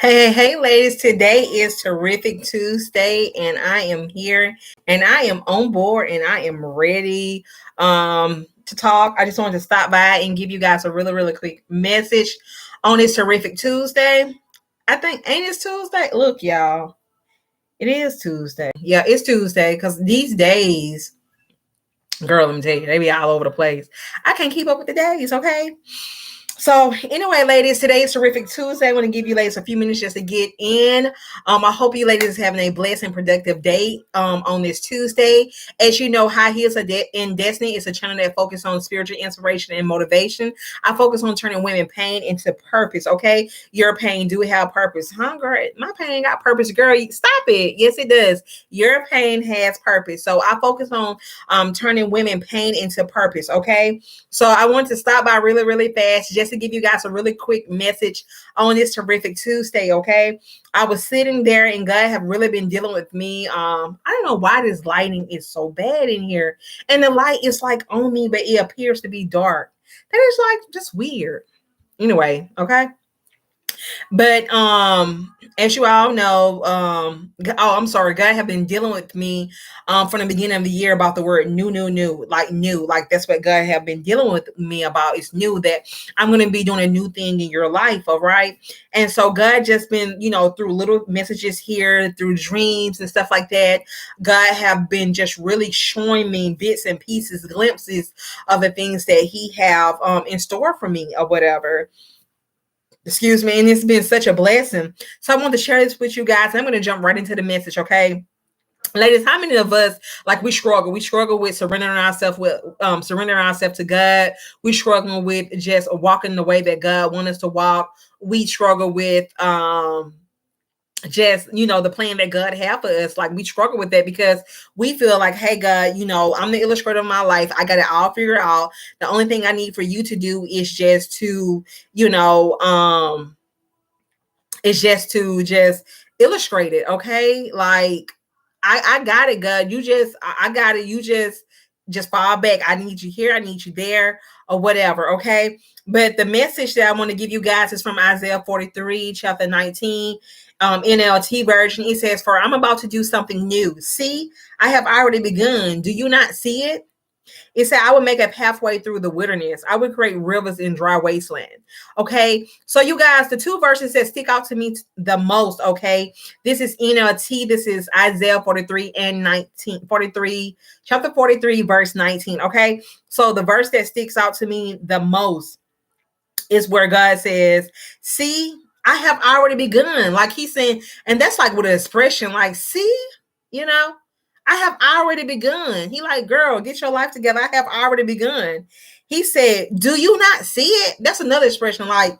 Hey, ladies. Today is Terrific Tuesday, and I am here and I am on board and I am ready to talk. I just wanted to stop by and give you guys a really quick message on this Terrific Tuesday. I think, ain't it Tuesday? Look, y'all, it is Tuesday. Yeah, it's Tuesday because these days, girl, let me tell you, they be all over the place. I can't keep up with the days, okay? So anyway, ladies, today is Terrific Tuesday. I want to give you ladies a few minutes just to get in. I hope you ladies are having a blessed and productive day on this Tuesday. As you know, High Heels in Destiny is a channel that focuses on spiritual inspiration and motivation. I focus on turning women pain into purpose, okay? Your pain do have purpose. Huh, girl? My pain got purpose, girl. Stop it. Yes, it does. Your pain has purpose. So I focus on turning women pain into purpose, okay? So I want to stop by really fast just to give you guys a really quick message on this Terrific Tuesday, okay? I was sitting there and God have really been dealing with me. I don't know why this lighting is so bad in here. And the light is like on me, but it appears to be dark. That is like just weird. Anyway, okay? But as you all know, I'm sorry, God have been dealing with me from the beginning of the year about the word new, like new, like that's what God have been dealing with me about. It's new that I'm gonna be doing a new thing in your life, all right? And so God just been, through little messages here, through dreams and stuff like that, God have been just really showing me bits and pieces, glimpses of the things that He have in store for me or whatever. Excuse me, and it's been such a blessing. So I want to share this with you guys. I'm going to jump right into the message, okay? Ladies, how many of us like we struggle? We struggle with surrendering ourselves to God. We struggle with just walking the way that God wants us to walk. We struggle with just the plan that God have for us. Like we struggle with that because we feel like, hey God, I'm the illustrator of my life. I got it all figured out. The only thing I need for you to do is just to just illustrate it, okay? Like I got it, God. I got it. You just fall back. I need you here. I need you there, or whatever, okay? But the message that I want to give you guys is from Isaiah 43, chapter 19, NLT version. It says, "For I'm about to do something new. See, I have already begun. Do you not see it?" It said, I would make a pathway through the wilderness. I would create rivers in dry wasteland. Okay. So you guys, the two verses that stick out to me the most. Okay. This is NLT. This is Isaiah 43 and 19, 43, chapter 43, verse 19. Okay. So the verse that sticks out to me the most is where God says, see, I have already begun. Like he's saying, and that's like with an expression like, see, I have already begun. He like, girl, get your life together. I have already begun. He said, do you not see it? That's another expression. Like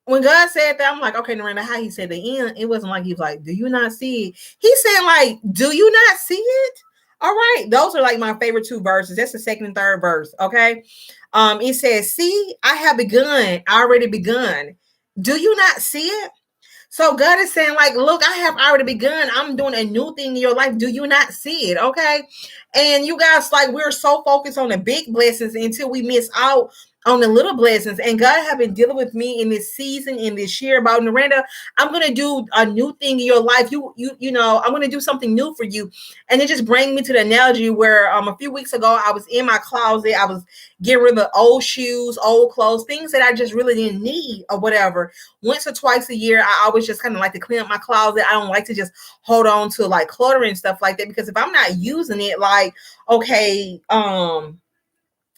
when God said that, I'm like, okay, no matter how he said the end, it wasn't like he was like, do you not see it? He said like, do you not see it? All right. Those are like my favorite two verses. That's the second and third verse. Okay. It says, see, I have begun, already begun. Do you not see it? So God is saying, like, look, I have already begun. I'm doing a new thing in your life. Do you not see it? Okay. And you guys, like, we're so focused on the big blessings until we miss out on the little blessings. And God have been dealing with me in this season, in this year about Miranda. I'm gonna do a new thing in your life. I'm gonna do something new for you. And it just brings me to the analogy where a few weeks ago I was in my closet. I was getting rid of old shoes, old clothes, things that I just really didn't need or whatever. Once or twice a year, I always just kind of like to clean up my closet. I don't like to just hold on to like clutter and stuff like that, because if I'm not using it, like, okay,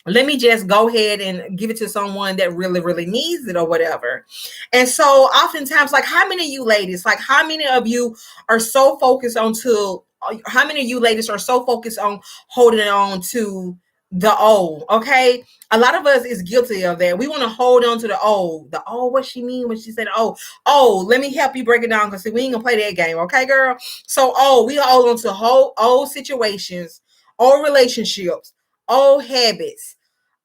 let me just go ahead and give it to someone that really needs it or whatever. And so oftentimes, like, how many of you ladies, like how many of you are so focused on how many of you ladies are so focused on holding on to the old? Okay. A lot of us is guilty of that. We want to hold on to the old. The old, what she mean when she said, oh, let me help you break it down, because we ain't gonna play that game. Okay, girl. So, we hold on to old situations, old relationships, old habits,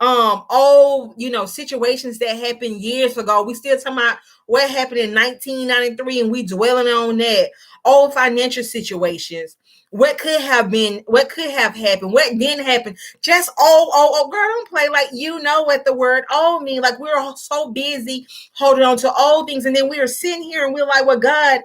old, situations that happened years ago. We still talking about what happened in 1993, and we dwelling on that. Old financial situations. What could have been, what could have happened, what didn't happen. Just girl, don't play like you know what the word old mean. Like we're all so busy holding on to old things, and then we are sitting here and we're like, well, God,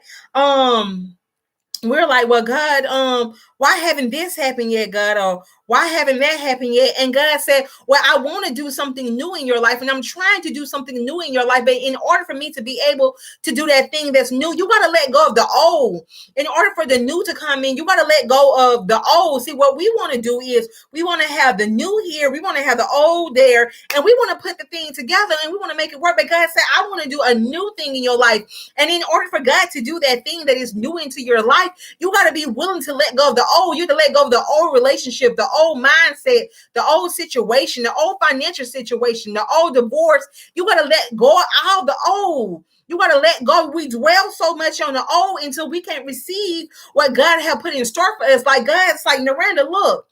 we're like, well, God, why haven't this happened yet, God? Or why haven't that happened yet? And God said, well, I want to do something new in your life, and I'm trying to do something new in your life. But in order for me to be able to do that thing that's new, you got to let go of the old. In order for the new to come in, you got to let go of the old. See, what we want to do is we want to have the new here, we want to have the old there, and we want to put the thing together and we want to make it work. But God said, I want to do a new thing in your life. And in order for God to do that thing that is new into your life, you got to be willing to let go of the old. You have to let go of the old relationship, the old mindset, the old situation, the old financial situation, the old divorce. You got to let go of all the old. You got to let go. We dwell so much on the old until we can't receive what God has put in store for us. Like God's like, Naranda, look,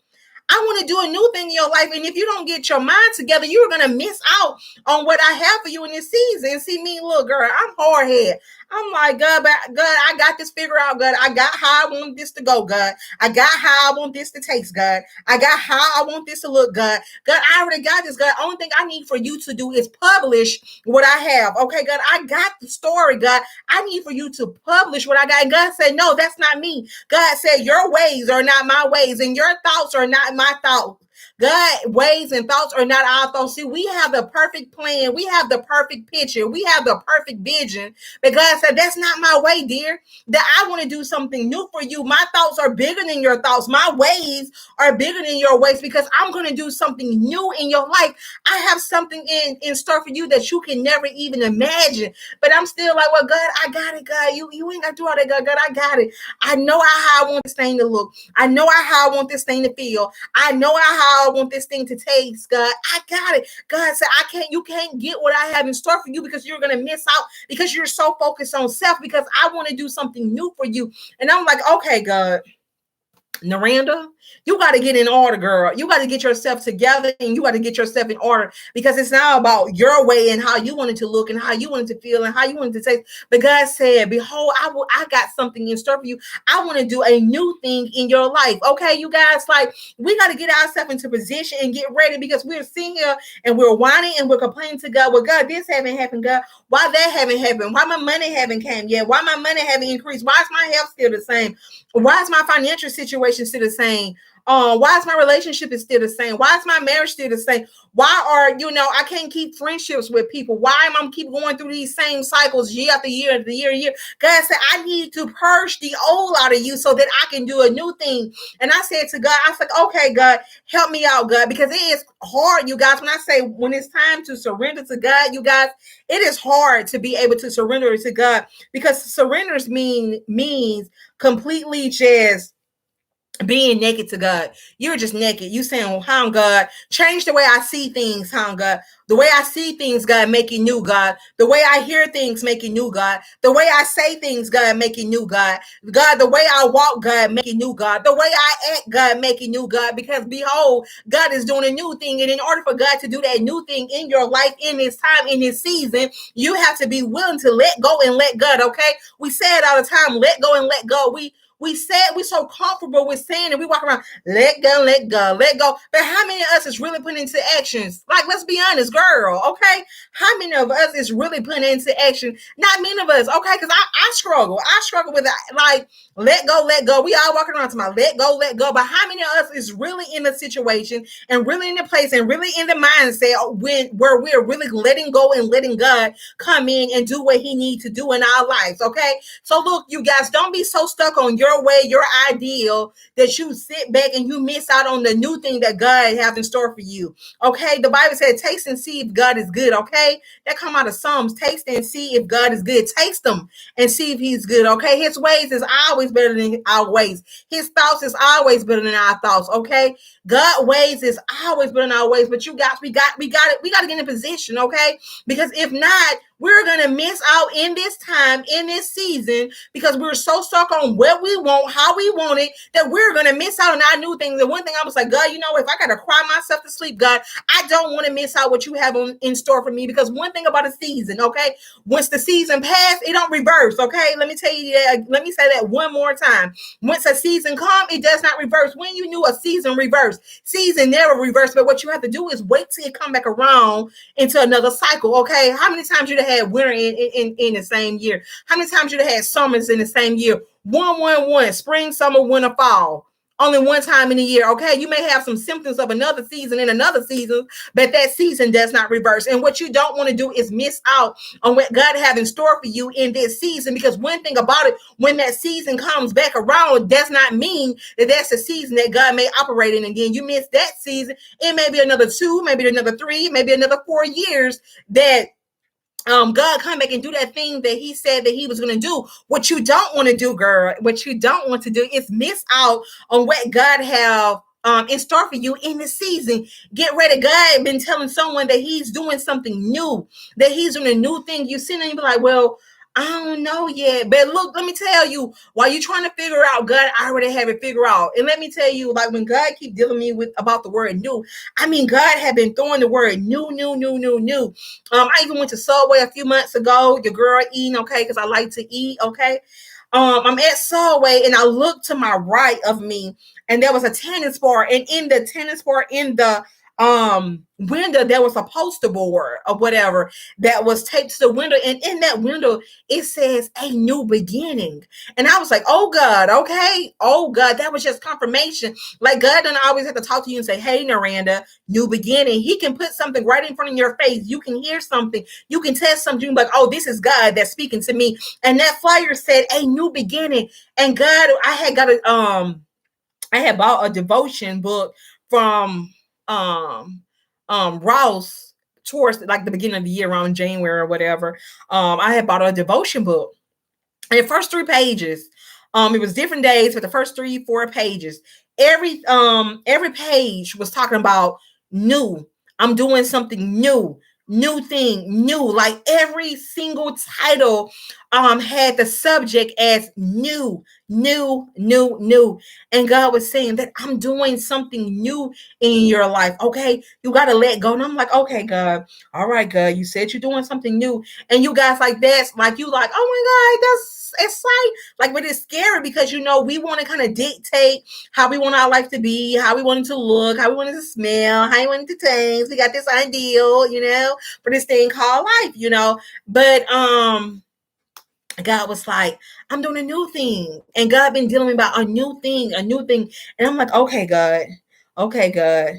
I want to do a new thing in your life. And if you don't get your mind together, you're going to miss out on what I have for you in this season. See me, little girl, I'm hard head. I'm like, God, I got this figured out, God. I got how I want this to go, God. I got how I want this to taste, God. I got how I want this to look, God. God, I already got this, God. Only thing I need for you to do is publish what I have. Okay, God, I got the story, God. I need for you to publish what I got. And God said, no, that's not me. God said, your ways are not my ways, and your thoughts are not my thoughts. God, ways and thoughts are not our thoughts. See, we have the perfect plan. We have the perfect picture. We have the perfect vision. But God said, that's not my way, dear. That I want to do something new for you. My thoughts are bigger than your thoughts. My ways are bigger than your ways because I'm going to do something new in your life. I have something in store for you that you can never even imagine. But I'm still like, well, God, I got it, God. You ain't got to do all that, God. God, I got it. I know how I want this thing to look. I know how I want this thing to feel. I know how I want this thing to taste, God. I got it. God said, you can't get what I have in store for you because you're going to miss out because you're so focused on self because I want to do something new for you. And I'm like, okay, God. Naranda, you got to get in order, girl. You got to get yourself together and you got to get yourself in order because it's now about your way and how you want it to look and how you want it to feel and how you want it to taste. But God said, behold, I got something in store for you. I want to do a new thing in your life. Okay, you guys, like we got to get ourselves into position and get ready because we're sitting here and we're whining and we're complaining to God. Well, God, this haven't happened, God. Why that haven't happened? Why my money haven't came yet? Why my money haven't increased? Why is my health still the same? Why is my financial situation still the same? Why is my relationship is still the same? Why is my marriage still the same? Why are, I can't keep friendships with people? Why am I keep going through these same cycles year after year after year? God said, I need to purge the old out of you so that I can do a new thing. And I said to God, I said, okay, God, help me out, God, because it is hard, you guys. When I say when it's time to surrender to God, you guys, it is hard to be able to surrender to God because surrenders means completely just being naked to God. You're just naked. You saying, well, how God, change the way I see things, how God. The way I see things, God, make you new, God. The way I hear things, make you new, God. The way I say things, God, make you new, God. God, the way I walk, God, make you new, God. The way I act, God, make you new, God. Because behold, God is doing a new thing. And in order for God to do that new thing in your life, in this time, in this season, you have to be willing to let go and let God, okay? We say it all the time, let go and let go. We said we're so comfortable with saying and we walk around, let go, let go, let go. But how many of us is really putting into actions? Like, let's be honest, girl, okay? How many of us is really putting into action? Not many of us, okay? Because I struggle. I struggle with that. Like, let go, let go. We all walking around to my let go, let go. But how many of us is really in the situation and really in the place and really in the mindset where we're really letting go and letting God come in and do what he needs to do in our lives, okay? So look, you guys, don't be so stuck on your way, your ideal, that you sit back and you miss out on the new thing that God has in store for you. Okay, the Bible said, taste and see if God is good. Okay, that come out of Psalms. Taste and see if God is good. Taste him and see if he's good. Okay, his ways is always better than our ways. His thoughts is always better than our thoughts. Okay, God ways is always better than our ways. But you guys, we got to get in position. Okay, because if not, We're going to miss out in this time, in this season, because we're so stuck on what we want, how we want it, that we're going to miss out on our new things. And one thing I was like, God, you know, if I got to cry myself to sleep, God, I don't want to miss out what you have in store for me. Because one thing about a season, okay, once the season passed, it don't reverse, okay? Let me tell you that. Let me say that one more time. Once a season comes, it does not reverse. When you knew a season reverse, season never reverse. But what you have to do is wait till it come back around into another cycle, okay? How many times you'd have had winter in the same year? How many times you'd have had summers in the same year? One, spring, summer, winter, fall. Only one time in a year, okay? You may have some symptoms of another season in another season, but that season does not reverse. And what you don't want to do is miss out on what God have in store for you in this season. Because one thing about it, when that season comes back around, it does not mean that that's the season that God may operate in again. You miss that season, it may be another 2, maybe another 3, maybe another 4 years that God come back and do that thing that he said that he was going to do. What you don't want to do, girl, what you don't want to do is miss out on what God have in store for you in the season. Get ready. God been telling someone that he's doing something new, that he's doing a new thing. You see and you be like, well, I don't know yet. But look, let me tell you, while you're trying to figure out, God, I already have it figured out. And let me tell you, like when God keep dealing with me with about the word new, I mean, God had been throwing the word new. I even went to Subway a few months ago. Your girl eating, okay, because I like to eat, okay. I'm at Subway and I looked to my right of me, and there was a tennis bar, and in the tennis bar, in the window, there was a poster board or whatever that was taped to the window, and in that window it says a new beginning. And I was like, oh God, okay, oh God, that was just confirmation. Like God doesn't always have to talk to you and say, hey Naranda, new beginning. He can put something right in front of your face. You can hear something, you can test something, like, oh, this is God that's speaking to me. And that flyer said a new beginning. And God, I had bought a devotion book from Ross towards like the beginning of the year, around January or whatever. I had bought a devotion book. And the first 3 pages, it was different days, but the first 3, 4 pages, every page was talking about new. I'm doing something new thing, new. Like every single title had the subject as new. And God was saying that I'm doing something new in your life. Okay, you got to let go. And I'm like, okay, God, all right, God, you said you're doing something new. And you guys like that's like you like, oh my God, that's it's like, but it's scary because you know we want to kind of dictate how we want our life to be, how we want it to look, how we want it to smell, how we want it to taste. We got this ideal, you know, for this thing called life, you know. But God was like, I'm doing a new thing. And God been dealing about a new thing. And I'm like, okay, God. Okay, God.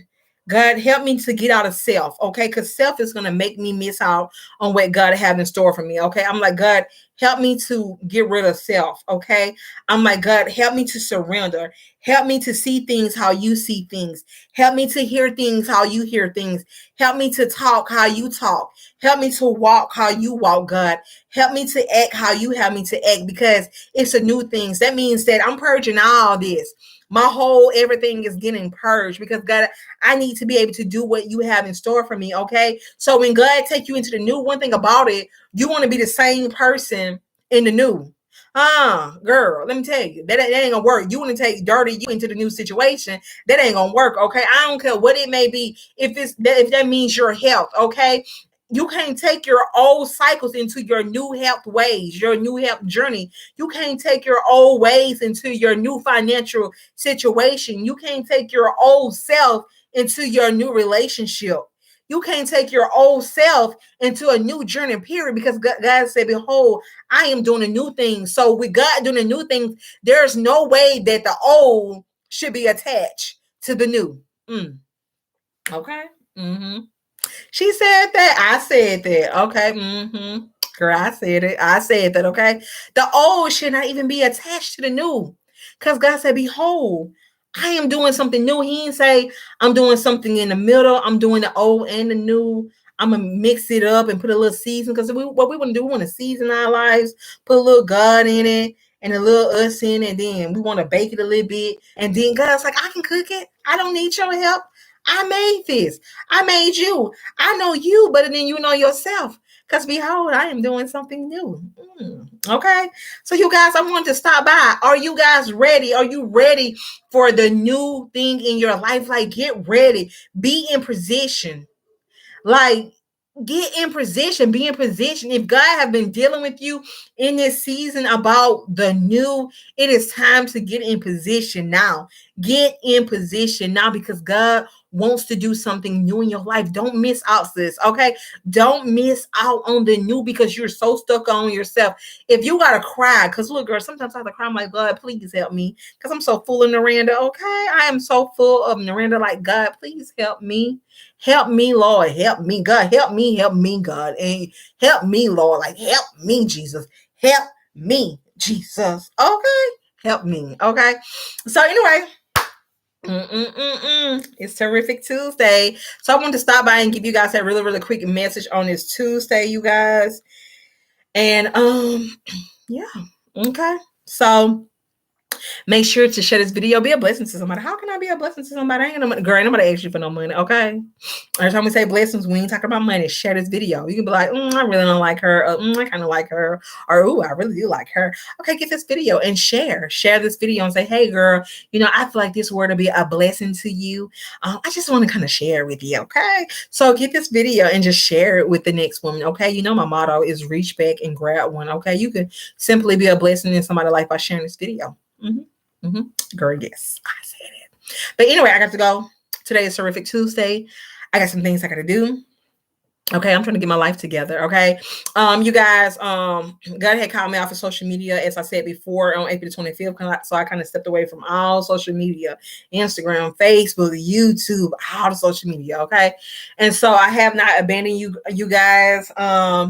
God, help me to get out of self, okay? Because self is going to make me miss out on what God have in store for me, okay? I'm like, God, help me to get rid of self, okay? I'm like, God, help me to surrender. Help me to see things how you see things. Help me to hear things how you hear things. Help me to talk how you talk. Help me to walk how you walk, God. Help me to act how you have me to act, because it's a new thing. That means that I'm purging all this. My whole everything is getting purged because God, I need to be able to do what you have in store for me. Okay. So when God take you into the new, one thing about it, you want to be the same person in the new. Girl, let me tell you, that ain't gonna work. You want to take dirty you into the new situation. That ain't gonna work. Okay. I don't care what it may be. If that means your health. Okay. You can't take your old cycles into your new health ways, your new health journey. You can't take your old ways into your new financial situation. You can't take your old self into your new relationship. You can't take your old self into a new journey, period, because God said, behold, I am doing a new thing. So with God doing a new thing, there's no way that the old should be attached to the new. Okay. She said that. I said that. Okay. Girl, I said it. I said that. Okay. The old should not even be attached to the new. Because God said, behold, I am doing something new. He didn't say I'm doing something in the middle. I'm doing the old and the new. I'm gonna mix it up and put a little season. Because what we want to do, we want to season our lives, put a little God in it and a little us in it. And then we want to bake it a little bit. And then God's like, I can cook it. I don't need your help. I made this. I made you. I know you better than you know yourself. Because behold, I am doing something new. Okay. So, you guys, I wanted to stop by. Are you guys ready? Are you ready for the new thing in your life? Like, get ready. Be in position. Like, get in position, be in position. If God have been dealing with you in this season about the new, it is time to get in position now. Get in position now because God wants to do something new in your life. Don't miss out, sis. Okay. Don't miss out on the new because you're so stuck on yourself. If you gotta cry, because look, girl, sometimes I have to cry. I'm like, God, please help me. Because I'm so full of Naranda. Okay. I am so full of Naranda. Like, God, please help me. Help me, Lord. Help me, God. Help me, God. And help me, Lord. Like, help me, Jesus. Help me, Jesus. Okay. Help me. Okay. So, anyway. It's Terrific Tuesday. So I wanted to stop by and give you guys that really, really quick message on this Tuesday, you guys. And yeah. Okay. So make sure to share this video. Be a blessing to somebody. How can I be a blessing to somebody? I ain't no girl. Ain't nobody ask you for no money. Okay. Every time we say blessings, we ain't talking about money. Share this video. You can be like, I really don't like her. I kind of like her. Or, I really do like her. Okay, get this video and share. Share this video and say, hey, girl, I feel like this word will be a blessing to you. I just want to kind of share with you. Okay. So get this video and just share it with the next woman. Okay. My motto is reach back and grab one. Okay. You can simply be a blessing in somebody's life by sharing this video. Girl, yes, I said it. But anyway, I got to go. Today is Terrific Tuesday. I got some things I got to do. Okay, I'm trying to get my life together. Okay, you guys, God had called me off of social media, as I said before, on April 25th. So I kind of stepped away from all social media, Instagram, Facebook, YouTube, all the social media. Okay, and so I have not abandoned you guys. God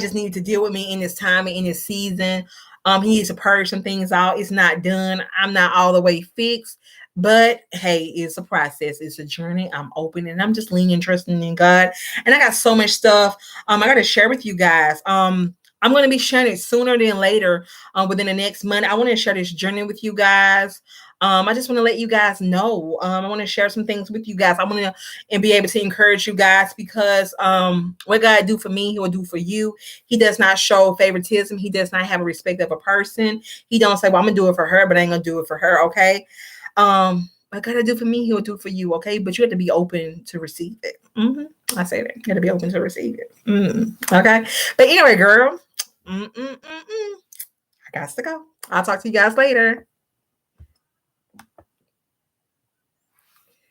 just needed to deal with me in this time and in this season. He needs to purge some things out. It's not done. I'm not all the way fixed. But hey, it's a process. It's a journey. I'm open and I'm just leaning, trusting in God. And I got so much stuff I got to share with you guys. I'm going to be sharing it sooner than later within the next month. I want to share this journey with you guys. I just want to let you guys know. I want to share some things with you guys. I want to and be able to encourage you guys because what God do for me, He will do for you. He does not show favoritism. He does not have a respect of a person. He don't say, well, I'm gonna do it for her, but I ain't gonna do it for her. Okay. What God do for me, He will do for you. Okay. But you have to be open to receive it. I say that. You got to be open to receive it. Okay. But anyway, girl, I got to go. I'll talk to you guys later.